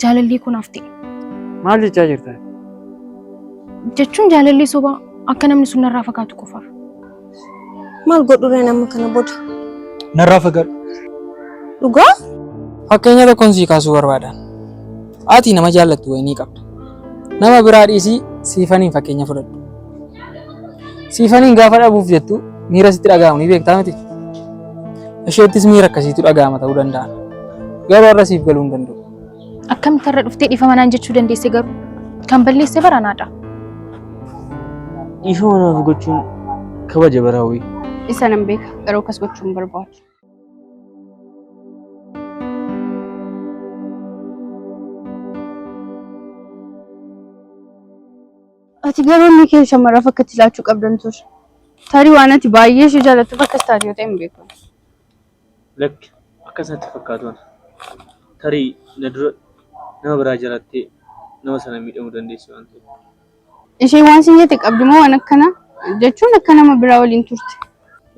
jaalallee kun hafte. Maal jechaa jirta? Jechuun jaalallee sobaa akka namni sun narraa fagaatu qofaaf. Maal godhuree nama kana booda? Narraa fagaadhu. Dhugaa? Fakkeenya tokkoon sii kaasuu barbaadan. Ati nama jaallattu wayinii qabda. Nama biraa dhiisii siifaniin fakkeenya fudhadhu. Siifaniin gaafa dhabuuf jettu miira sitti dhaga'amu ni beektaa miti. Isheettis miira akkasiitu dhaga'ama ta'uu danda'a. Garuu har'a siif galuu hin danda'u. Akkamitti irra dhuftee dhiifama naan jechuu dandeesse garuu kan balleesse baranaadha. Dhiifama naaf gochuun kabaja baraawwi. Isa nan beeka garuu akkas gochuun barbaadu. Ati garuu inni kee shamarraaf akka itti laachuu qabdan ture. Tarii waan ati baay'ee ishee jaallattuuf akkas taate yoo ta'e hin beeku. Lakki akkasatti fakkaatuun tarii na dura nama biraa jaalattee nama sana miidhamuu dandeessi waan ta'eef. Isheen waan sin jette qabdi moo waan akkana jechuun akka nama biraa waliin turte.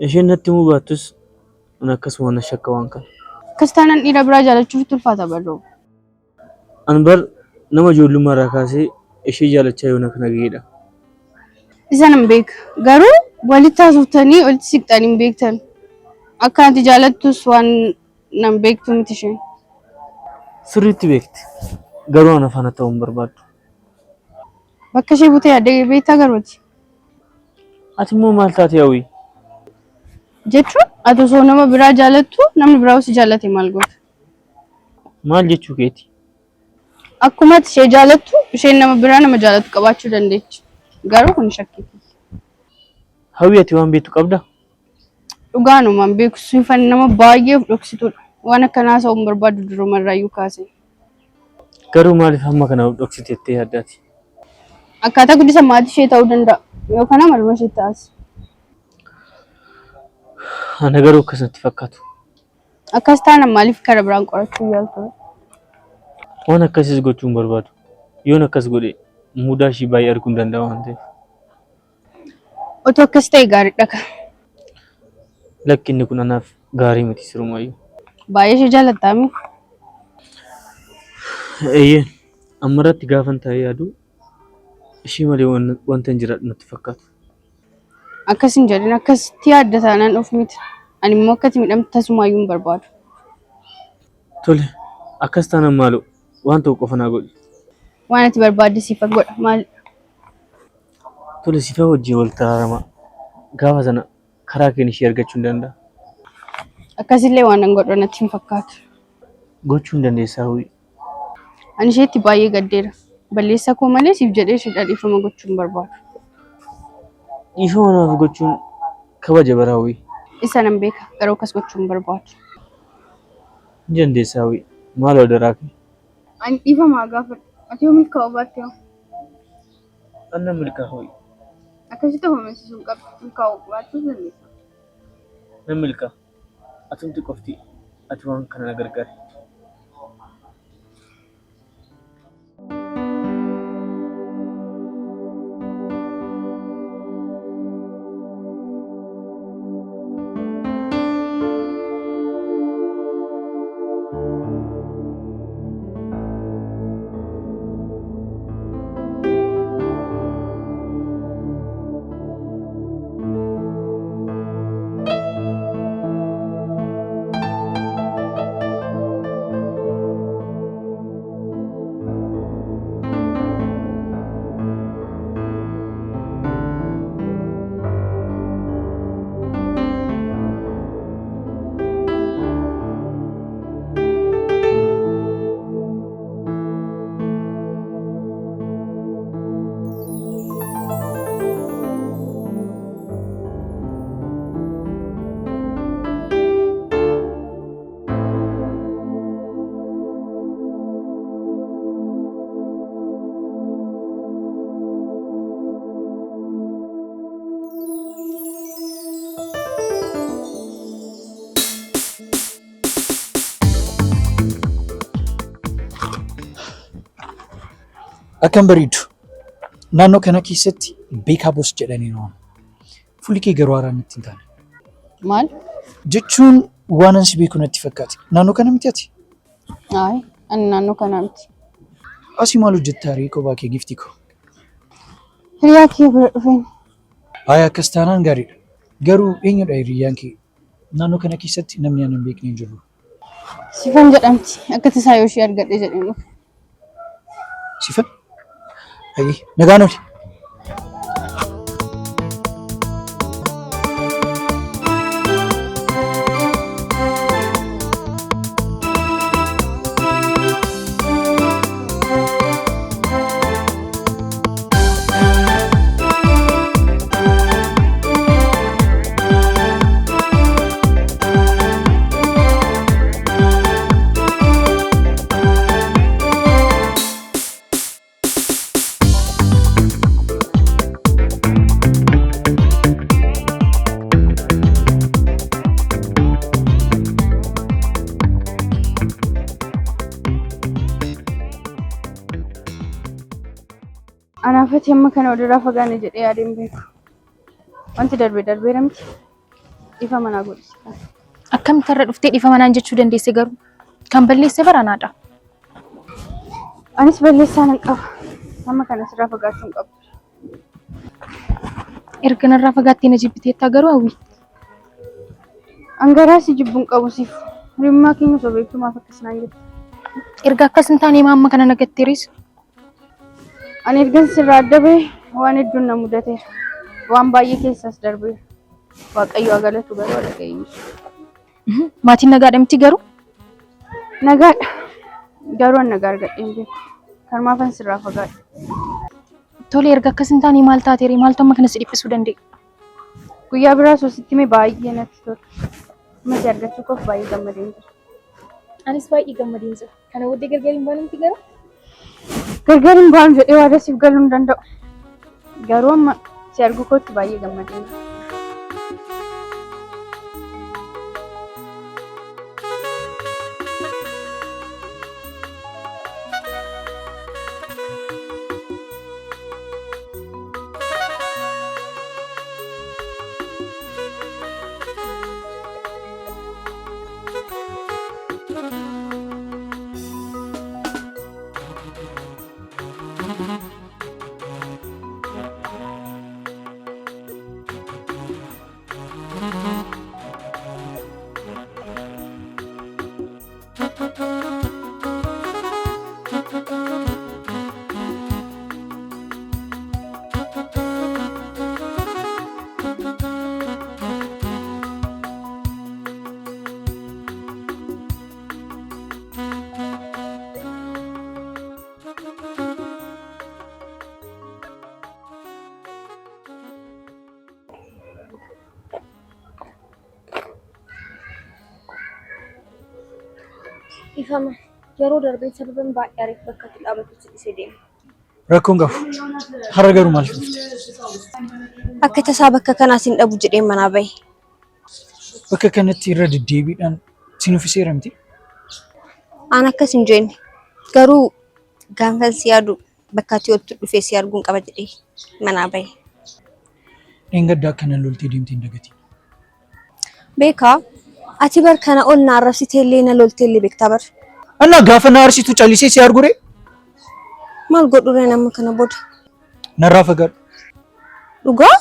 Isheen natti himuu baattus an akkasuma na shakka waan kana. Akkas taanaan dhiira biraa jaalachuuf ulfaata barroo. An bar nama ijoollummaa irraa kaasee ishee jaalachaa yoo na kana ga'edha. Isa nan beeka garuu walitti haasoftaanii walitti siqxanii hin beektan. Akka ati jaalattus waan nan beektu miti isheen. Sirriitti beekti garuu ana faana ta'uu hin barbaaddu. Bakka ishee butee yaadde beektaa garuuti. Ati immoo maal taate hawwii? Jechuun ati osoo nama biraa jaalattu namni biraa si jaallate maal goota? Maal jechuu keeti? Akkuma ati ishee jaalattu isheen nama biraa nama jaalatu qabaachuu dandeechi. Garuu kun shakkii. Hawwii ati waan beektu qabdaa? Dhugaanumaan beeku siifan nama baay'ee of dhoksitudha. Waan akkanaa ta'uu hin barbaadu durumarraayyuu kaase. Garuu maaliif hamma kana of dhoksiteettee yaaddaati? Akkaataa guddisa maatii ishee ta'uu danda'a yookaan amaluma ishee taasisa. Ana garuu akkasatti fakkaatu. Akkas taanaan maaliif karaa biraan qorachuu yaaltu? Waan akkasiis gochuu hin barbaadu. Yoon akkas godhe mudaa ishii baay'ee arguu hin danda'a waan ta'eef. Otoo akkas ta'e gaariidha kan. Lakki inni kun anaaf gaarii miti sirumayyuu. Baay'ee ishee jaallattaami. Eeyyeen amma irratti gaafan taa'ee yaadu ishii malee wanta hin jiraadhu natti fakkaatu. Akkas hin jedhin akkasitti yaadda taanaan of miti. Ani immoo akkati miidhamtu tasumaayyuu hin barbaadu. Tole akkas taanaan maaloo waan ta'u qofa naa godhi. Waan ati barbaadde siifa godha maali? Tole siifa wajjin wal taraaramaa. Gaafa sana karaa keenya ishee argachuu hin danda'a. Akkasillee waan nan godhu natti hin fakkaatu. Gochuu hin dandeessaa hawwii. Ani isheetti baay'ee gaddeera. Balleessaa koo malee siif jedhee ishee dhiifama gochuu hin barbaadu. Dhiifama naaf gochuun kabaja bara hawwii. Isa nan beeka garuu akkas gochuu hin barbaadu. Hin dandeessaa hawwii. Maaloo daraa kee? Ani dhiifamaa gaafadha. Ati yoo milkaa'uu baatte hoo? Anna milkaa hawwii. Akkasitti hoomessuun qabdu milkaa'uu baachuu dandeessa. Nan milkaa. Atumti qofti ati waan kana na gargaari. Akkam bareedu. Naannoo kana keessatti beekaa boos jedhanii noo. Fuulli kee garuu haaraan itti hin taane. Maal? Jechuun waan ansi beeku natti fakkaate. Naannoo kana miti ati? Ani naannoo kana miti. Asii maal hojjettaare kophaa kee giftii koo? Hiriyaa kee bira dhufeen. Haaya akkas taanaan gaariidha. Garuu eenyudha hiriyyaan kee? Naannoo kana keessatti namni ani hin beekne hin jiru. Sifan jedhamti. Akka tasaa yoo ishee argadhe jedheen dhufe. Sifan? Ayi, nagaan oli. Anaafati amma kana walirraa fagaanne jedhee yaadeen beeku. Wanti darbeera miti. Dhiifa manaa godhisa. Akkamitti irra dhuftee dhiifa manaan jechuu dandeesse garuu kan balleesse baranaadha. Anis balleessaa nan qaba. Amma kana sirraa fagaachuu hin qabu. Erga narraa fagaattee na jibbiteettaa garuu hawwi. Angaraa si jibbuun qabu siif. Hiriyummaa keenya osoo beektuu maaf akkas naan jettu. Erga akkas hin taane amma kana nagatteeris. Ani ergan sirraa adda bahe waan hedduun na mudateera. Waan baay'ee keessas darbeera. Waaqayyo haa galatu garuu ala ga'eera. Maatiin nagaadha miti garuu? Nagaadha. Garuu an nagaa argadhee hin beeku. Kanumaafan sirraa fagaadha. Tole erga akkas hin taane maal taateere maaltu amma kana si dhiphisuu dandeenya? Guyyaa biraa sositti mee baay'ee natti tola. Mati argachuu koof baay'ee gammadeen jira. Anis baay'ee gammadeen jira. Kana booddee gargar hin baanu miti garuu? Gargar hin baanu jedhee waada siif galuu hin danda'u. Garuu amma si argu kootti baay'ee gammadeen jira. Ifama yeroo darbee sababan baay'ee ariif bakka itti dhaabatutti isee deema. Rakkoon qabu. Har'a garuu maal dhufte? Akka tasaa bakka kanaas hin dhabu jedhee manaa bahe. Bakka kanatti irra deddeebiidhaan si nuffiseera miti? Aan akkas hin jenne garuu gaanfan si yaadu bakka itti walitti dhufee si arguun qaba jedhee manaa bahe. Dheengaddaa akkana loltee deemtee hin dagatiin. Beekaa ati bar kana ol na arrabsitee illee na loltee illee beektaa bar. Anna gaafa na arsitu callisee si argure? Maal godhure nama kana booda? Narraa fagaadhu. Dhugaa?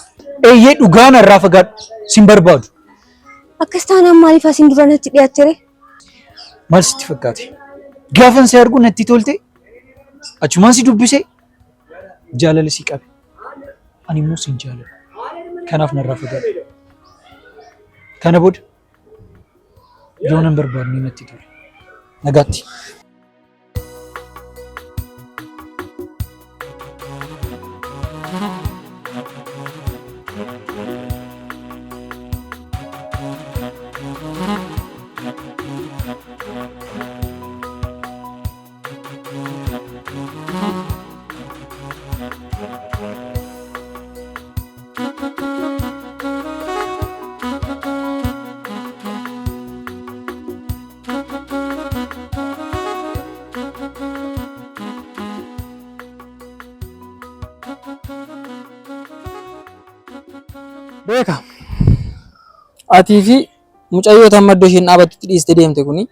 Eeyyee dhugaa narraa fagaadhu. Sin barbaadu. Akkas taanaan maaliif asiin dura natti dhiyaattere? Maal sitti fakkaate? Gaafan si argu natti tolte? Achumaan si dubbise? Jaalala si qabe. Ani immoo sin jaalala. Kanaaf narraa fagaadhu. Kana booda yoo nan barbaadne natti tole. Nagaatti. Beeka. Atii fi mucayyoo tamma iddoo isheen dhaabattutti dhiistee deemte kuni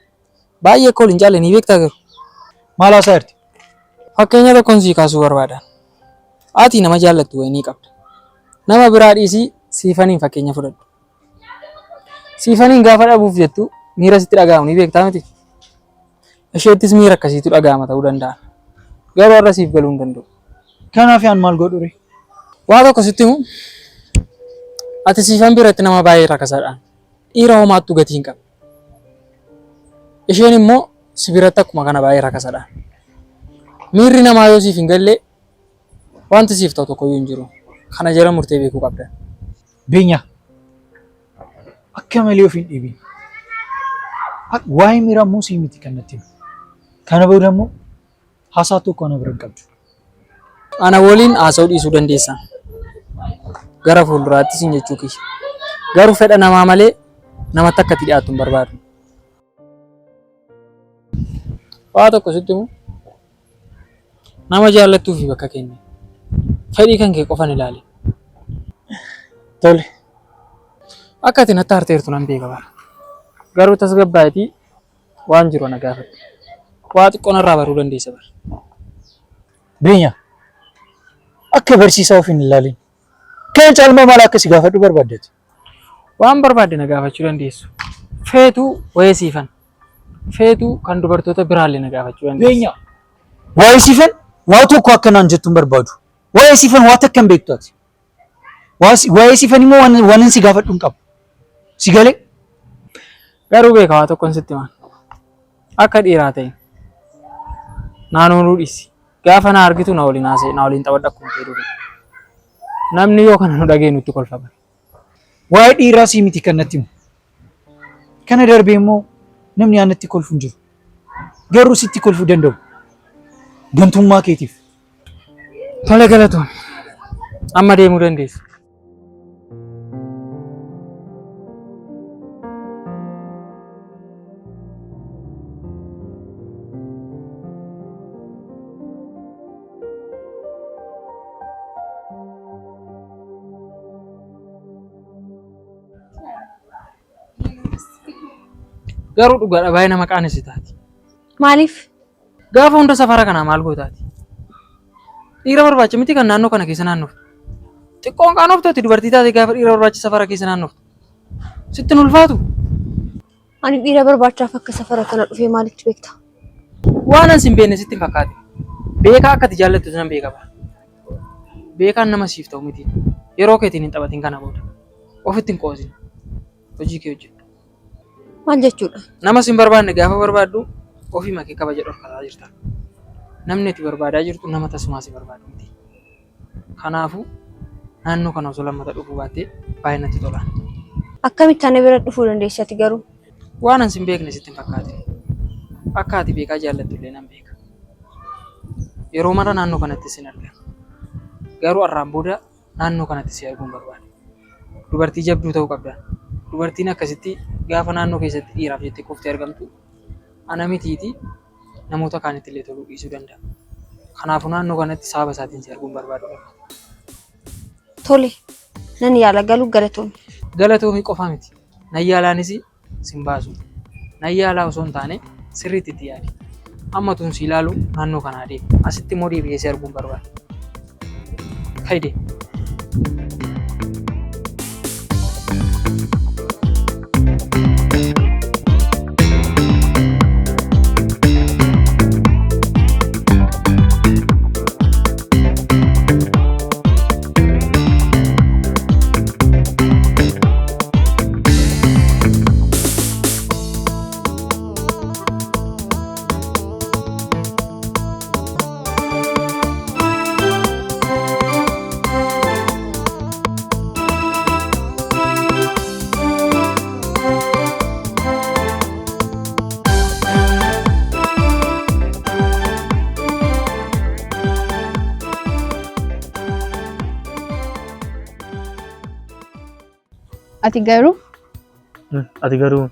baay'ee akka waliin jaalanii beektaa garuu. Maal haasaa jirti? Fakkeenya tokkoon sii kaasuu barbaadan. Ati nama jaallattu wayinii qabda. Nama biraa dhiisii siifaniin fakkeenya fudhadhu. Siifaniin gaafa dhabuuf jettu miira sitti dhaga'amu ni beektaa miti. Isheettis miira akkasiitu dhaga'ama ta'uu danda'a. Garuu har'a siif galuu hin danda'u. Kanaaf yaan maal godhu ree? Waa tokko sitti himu. Ati siifan biratti nama baay'ee rakkasaadhaan dhiira homaattuu gatii hin qabne. Isheen immoo si biratti akkuma kana baay'ee rakkasaadhaan. Miirri namaa yoo siif hin galle wanti siif ta'u tokkoyyuu hin jiru. Kana jala murtee beekuu qabda. Beenyaa akka malee of hin dhiibin. Waa'ee miiraa immoo sii miti kan natti himu. Kana booda immoo haasaa tokko ana bira hin qabdu. Ana waliin haasa'uu dhiisuu dandeessa. Gara fuulduraatti siin jechuu kiyya. Garuu fedha namaa malee namatti akka itti dhiyaattu hin barbaadu. Waa tokko sitti himu. Nama jaallattuu fi bakka kenni. Fedhii kan kee qofan ilaali. Tole. Akka ati natti harteertu nan beeka bara. Garuu tasgabbaa'itii waan jiru ana gaafadhu. Waa xiqqoo narraa baruu dandeessa bara. Beenyaa akka barsiisaa of hin ilaalin. Kan caalmaa maal akkasii gaafadhu barbaaddeeti? Waan barbaadde na gaafachuu dandeessu. Feetuu wayii siifan. Feetuu kan dubartoota biraallee na gaafachuu dandeessu. Beenyaa waa'ee siifan waa tokko akka naan jettu hin barbaadu. Waa'ee siifan waa takka hin beektu ati. Waa'ee siifan immoo waan si gaafadhu hin qabu. Si galee? Garuu beeka waa tokkoon sitti himan. Akka dhiiraa ta'e naannoo dhiisi. Gaafa na argitu na waliin haasa'e na waliin taphadhu akkuma ta'e dura. Namni yoo kana nu dhageenyu itti kolfama. Waa'ee dhiiraa sii miti kan natti himu. Kana darbee immoo namni aanatti kolfu hin jiru. Garuu sitti kolfuu danda'u. Gantummaa keetiif. Tole galatoon. Amma deemuu dandeessu. Garuu dhugaadha baay'ee nama qaanessitaati. Maaliif? Gaafa hunda safara kanaa maal gootaati? Dhiira barbaacha miti kan naannoo kana keessa naannoftu. Xiqqoon qaanoftooti dubartii taate gaafa dhiira barbaacha safara keessa naannoftu. Sitti hin ulfaatu? Ani dhiira barbaachaaf akka safara kana dhufee maalitti beekta? Waan ansi hin beekne sitti hin fakkaate. Beekaa akka ati jaallattu nan beeka bara. Beekaan nama siif ta'u miti. Yeroo keetiin hin taphatin kana booda. Ofitti hin qoosin. Hojii kee hojjedhu. Maal jechuudha? Nama sin barbaanne gaafa barbaaddu ofii makee kabaja dhorkataa jirta. Namni itti barbaadaa jirtu nama tasumaa si barbaadu miti. Kanaafuu naannoo kana osoo lammata dhufuu baattee baay'ee natti tola. Akkamitti ana bira dhufuu dandeessati garuu? Waan ansi hin beekne sitti hin fakkaate. Akka ati beekaa jaallattu illee nan beeka. Yeroo mara naannoo kanatti sin arga. Garuu har'aan booda naannoo kanatti si arguun barbaada. Dubartii jabduu ta'uu qabda. Dubartiin akkasitti gaafa naannoo keessatti dhiiraaf jettee qoftee argamtu ana mitiiti namoota kaanitti illee toluu dhiisuu danda'a. Kanaafuu naannoo kanatti sababa isaatiin si arguun barbaadu. Tole, nan yaala galuu galatoomii. Galatoomii qofaa miti. Nan yaalaanis sin baasu. Nan yaalaa osoo hin taane sirriitti itti yaadi. Amma tun si ilaalu naannoo kanaa deemu. Asitti immoo deebi'ee si arguun barbaada. Kayide. Ati garuu Ati garuu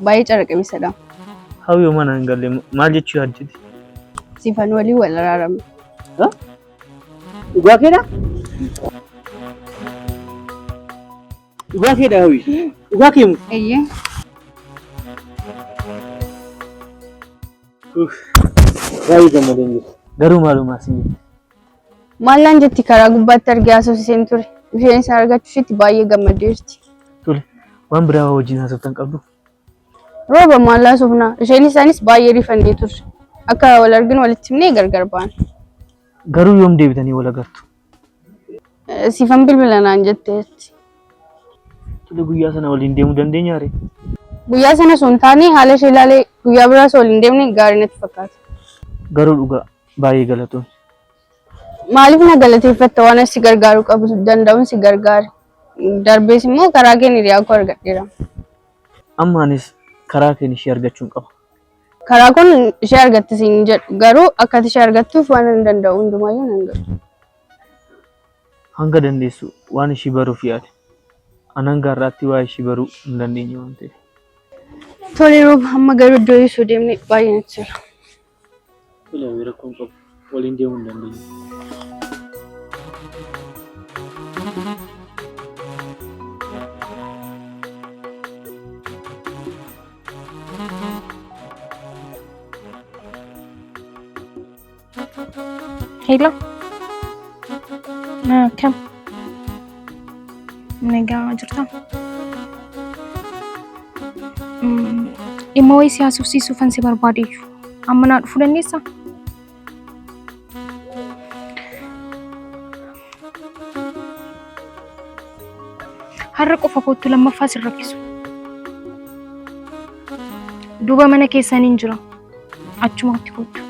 baay'ee caraqamisadha. hawyoo mana hin galle maal jechuu yaadditi? Siifan walii wal araaramne. Dhugaa keedha? Dhugaa keedha hawwi? Dhugaa keemu? Eeyyee. Baay'ee gammadeen jiru. Garuu maaluma siin Maallaan jetti karaa gubbaatti argee haasofsiiseen ture. Isheen isa argachuusitti baay'ee gammaddeerti. tole waan biraa wajjin haasoftan qabdu. Rooba maallaa sofnaa. Isheen isaanis baay'ee rifannee turre. Akka wal arginu walitti himnee gargar ba'an. Garuu yoom deebitanii wal agartu? Siifan bilbila naan jetteetti. Tole guyyaa sana waliin deemuu dandeenya ree? Guyyaa sana sun taanee haala ishee ilaalee guyyaa biraas waliin deemne gaarii natti fakkaata. Garuu dhugaa baay'ee galatoon. Maaliif na galateeffatta waan si gargaaruu qabu danda'uun si gargaare. Darbees immoo karaa keenya hiriyaa koo argadheera. Ammaanis karaa keenya ishee argachuun qaba. Karaa kun ishee argatte siin jedhu garuu akkati ishee argattuuf waan hin danda'u hundumaayyuu nan godhu. Hanga dandeessu waan ishee baruuf yaade. Anan gaarraatti waa ishee baruu hin dandeenye waan ta'eef. Tole rooba amma garuu iddoo ibsuu deemne baay'ee natti tola. Tole rakkoon qabu waliin deemuu hin dandeenye. Hello. Kam. Nagaa jirta. Dhimma wayii si haasofsiisuufan si barbaadeeyyuu. Amma naa dhufuu dandeessaa? Har'a qofa kootu lammaffaa si rakkisu. Duuba mana keessaniin jira. Achumatti kootu.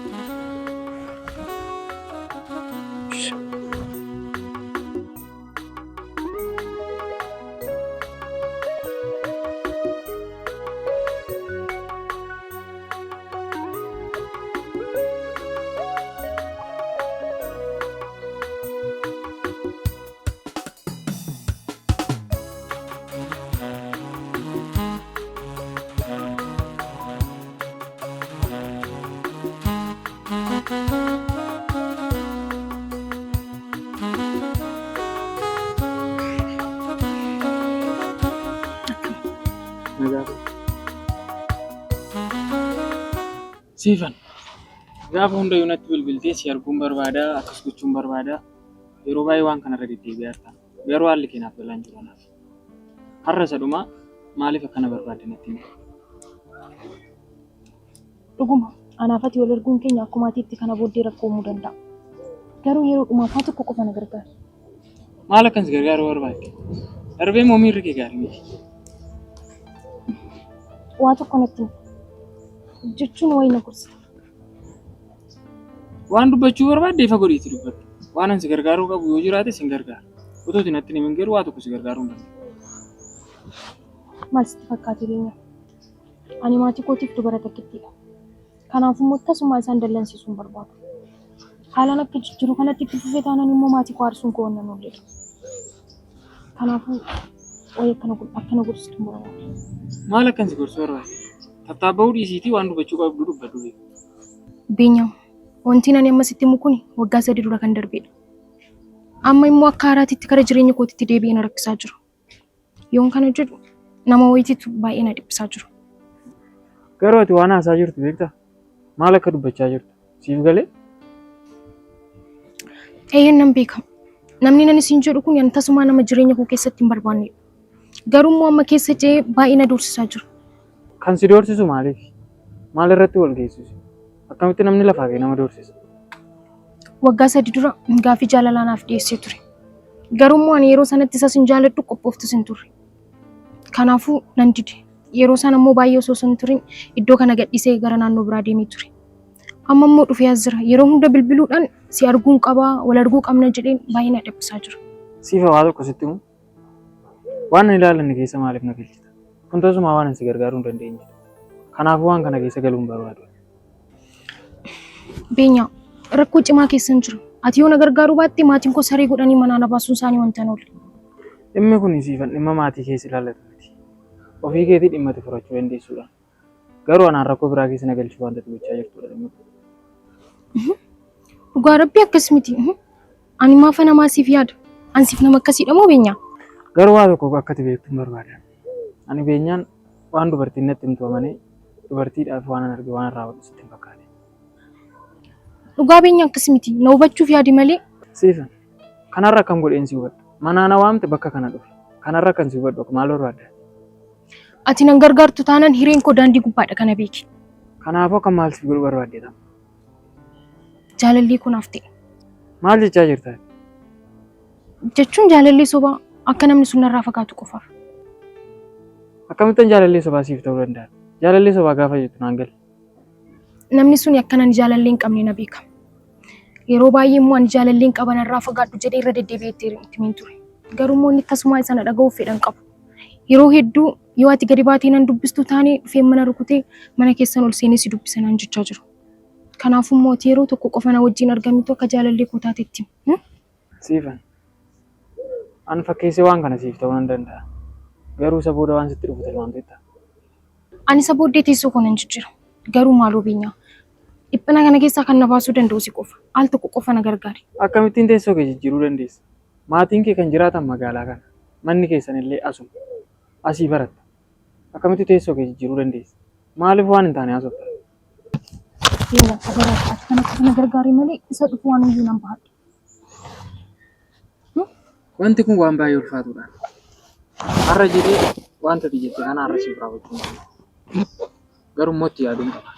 Siifan gaafa hundayyuu natti bilbiltee si arguun barbaada akkas gochuun barbaada yeroo baay'ee waan kanarra deddeebi'aa jirta garuu haalli keenyaaf galaan jiru anaaf har'a isa dhumaa maaliif akkana barbaadde natti himi? Dhuguma anaafati wal arguun keenya akkuma atiitti kana booddee rakkoo uumuu danda'a. Garuu yeroo dhumaafaa tokko qofa na gargaara. Maal akkan si gargaaruu barbaadde? Darbee moo miirri kee gaarii miti? Waa tokko natti jechuun wayii na gorsa. Waan dubbachuu barbaadde ifa godhiitti dubbadhu. Waan ani si gargaaruu qabu yoo jiraate si gargaara. Otoo itti natti himin garuu waa tokko si gargaaruu hin danda'u. Maal sitti fakkaate beenya? Ani maatii kootiif dubara takkittiidha. Kanaafuu immoo akkasuma isaan dallansiisuu hin barbaadu. Haalaan akka jijjiiru kanatti itti fufee taanaan immoo maatii koo aarsuun koo wannan oolledha. Kanaafuu wayii akkana gorsitu hin barbaadu. Maal akkan si gorsuu barbaade? Tattaabba'uu dhiisiitii waan dubbachuu qabdu dubbadhu. Beenya wanti ani amma sitti himu kun waggaa 3 dura kan darbedha. Amma immoo akka haaraatitti kara jireenya kootitti deebi'ee na rakkisaa jiru. Yoon kana jedhu nama wayitiitu baay'ee na dhiphisaa jiru. Garuu ati waan haasaa jirtu beektaa? Maal akka dubbachaa jirtu? Siif galee? Eeyyeen nan beeka. Namni nan isin jedhu kun tasumaa nama jireenya koo keessatti hin barbaannedha. Garuu immoo amma keessa ce'ee baay'ee na doorsisaa jiru. Kan si doorsisu maaliif? Maal irratti wal geessisu? Akkamitti namni lafaa kee nama doorsisa? Waggaa 3 dura gaaffii jaalalaa naaf dhiyeessee ture. Garuu immoo ani yeroo sanatti isas hin jaaladhu qophooftus hin turre. Kanaafuu nan dide. Yeroo sana immoo baay'ee osoo hin turin iddoo kana gadhiisee gara naannoo biraa deemee ture. Amma immoo dhufee as jira. Yeroo hunda bilbiluudhaan si arguun qabaa, wal arguu qabna jedheen baay'ee na dhiphisaa jira. Siifa waa tokko sitti himu? Waan ani ilaalanne keessa maaliif na galchita? Kun tasuma waan ani si gargaaruu hin dandeenye. Kanaafuu waan kana keessa galuun barbaadu. Beenya rakkoo cimaa keessa hin jiru. Ati yoo na gargaaruu baatte maatiin koo saree godhanii manaa na baasuun isaanii wanta hin oolle. Dhimmi kun siifan dhimma maatii keessa ilaallatu miti. Ofii keetii dhimma itti furachuu dandeessuudha. Garuu anaan rakkoo biraa keessa na galchuu wanta gochaa jirtudha dhimmi kun. Dhugaa rabbii akkas miti. Ani maafa namaa siif yaada. Ani siif nama akkasiidha moo beenya? Garuu waa tokko akka ati beektu hin barbaada. Ani beenyaan waan dubartiin natti himtu amanee dubartiidhaaf waan an arge waan irraa hodhu sitti hin fakkaate. dhugaa beenya akkas miti na hubachuuf yaadi malee. Siifan kanarra akkam godheen si hubadhu. Manaa na waamte bakka kana dhufe. Kanarra kan si hubadhu maal barbaadda? Ati nan gargaartu taanaan hireen koo daandii gubbaadha kana beeki. Kanaafuu akka maal si godhu barbaaddeeta? Jaalallee kunaaf ta'e. Maal jechaa jirta? Jechuun jaalallee sobaa akka namni sun narraa fagaatu qofaaf. Akkamittan jaalallee sobaa siif ta'uu danda'a? Jaalallee sobaa gaafa jettu naan gali. Namni sun akkanan jaalallee hin qabne na beeka. Yeroo baay'ee immoo ani jaalallee hin qaban irraa fagaadhu jedhee irra deddeebi'eetti himiin ture. Garuu immoo inni akkasuma isana dhaga'uuf fedhan qabu. Yeroo hedduu yoo ati gadi baatee nan dubbistu taanee dhufee mana rukutee mana keessan ol seenee si dubbisa naan jechaa jiru. Kanaafuu immoo yeroo tokko qofa na wajjin argamitu akka jaalallee koo taatetti. Siifan an fakkeessee waan kana siif ta'uu nan danda'a. Garuu isa booda waan sitti dhufu tilmaamteetta. Ani isa booddee teessoo koo nan jijjiira. Garuu maaloo beenyaa. Dhiphina kana keessaa kan na baasuu danda'u si qofa. Al tokko qofa na gargaari. Akkamittiin teessoo kee jijjiiruu dandeessa? Maatiin kee kan jiraatan magaalaa kana. Manni keessan illee asuma. Asii baratta. Akkamitti teessoo kee jijjiiruu dandeessa? Maaliif waan hin taane haasofta? Yoo baratta ati kan akkasuma na gargaari malee isa dhufu waan iyyuu nan bahadha. Wanti kun waan baay'ee ulfaatudha. Har'a jedhee wanta ati jette kana har'a siif raawwachuu hin danda'u. Garuu immoo itti yaaduun qaba.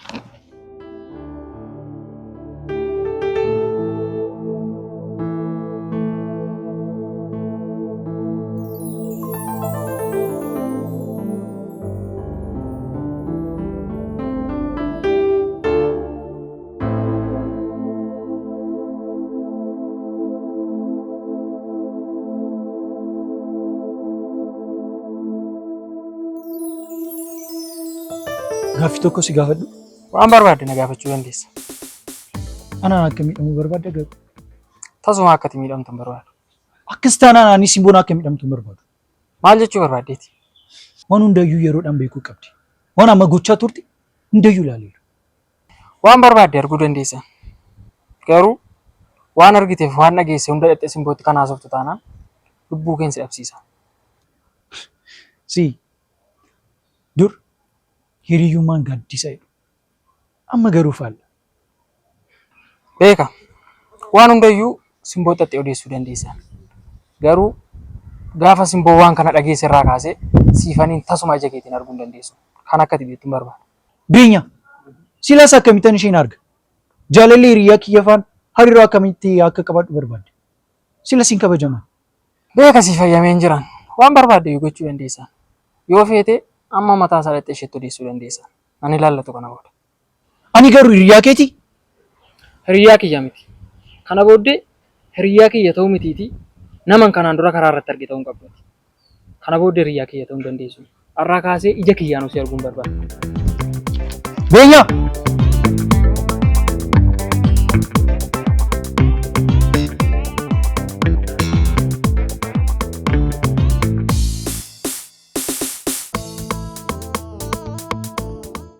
Gaaffii tokko si gaafadhu. Waan barbaadde na gaafachuu dandeessa. Anaan akka miidhamu barbaadda gabu. Tasuma akka ati miidhamtu hin barbaadu. Akkas taanaan ani simboon akka miidhamtu hin barbaadu. Maal jechuu barbaaddeeti? Waan hundayyuu yeroodhaan beekuu qabdi. Waan amma gochaa turte hundayyuu ilaaleera. Waan barbaadde arguu dandeessa. Garuu waan argiteef waan dhageesse hunda dhaqxee simbootti kan haasoftu taanaan lubbuu keenya si dhabsiisa. Dur hiriyyummaan gaaddisa jedhu. Amma garuu faalla. Beeka. Waan hundayyuu simboo xaxxee odeessuu dandeessa. Garuu gaafa simboo waan kana dhageesse irraa kaasee siifaniin tasuma ija keetiin arguu hin dandeessu. Kan akka ati beektu hin barbaadu. Beenya. Silaas akkamittan isheen arga? Jaalallee hiriyyaa kiyya faan hariiroo akkamitti akka qabaadhu barbaadde? Silas hin kabajaman. Beeka si fayyameen jiran. Waan barbaadde yoo gochuu dandeessa. Yoo feete amma mataa isaa dhaqxee isheetti odeessuu dandeessa. Ani ilaallatu kana booda. Ani garuu hiriyyaa keeti? Hiriyyaa kiyya miti. Kana booddee hiriyyaa kiyya ta'uu mitiiti naman kanaan dura karaa irratti arge ta'uu hin qabdu. Kana booddee hiriyyaa kiyya ta'uu hin dandeessu. Har'aa kaasee ija kiyyaan osoo arguu hin barbaadu. Beenya!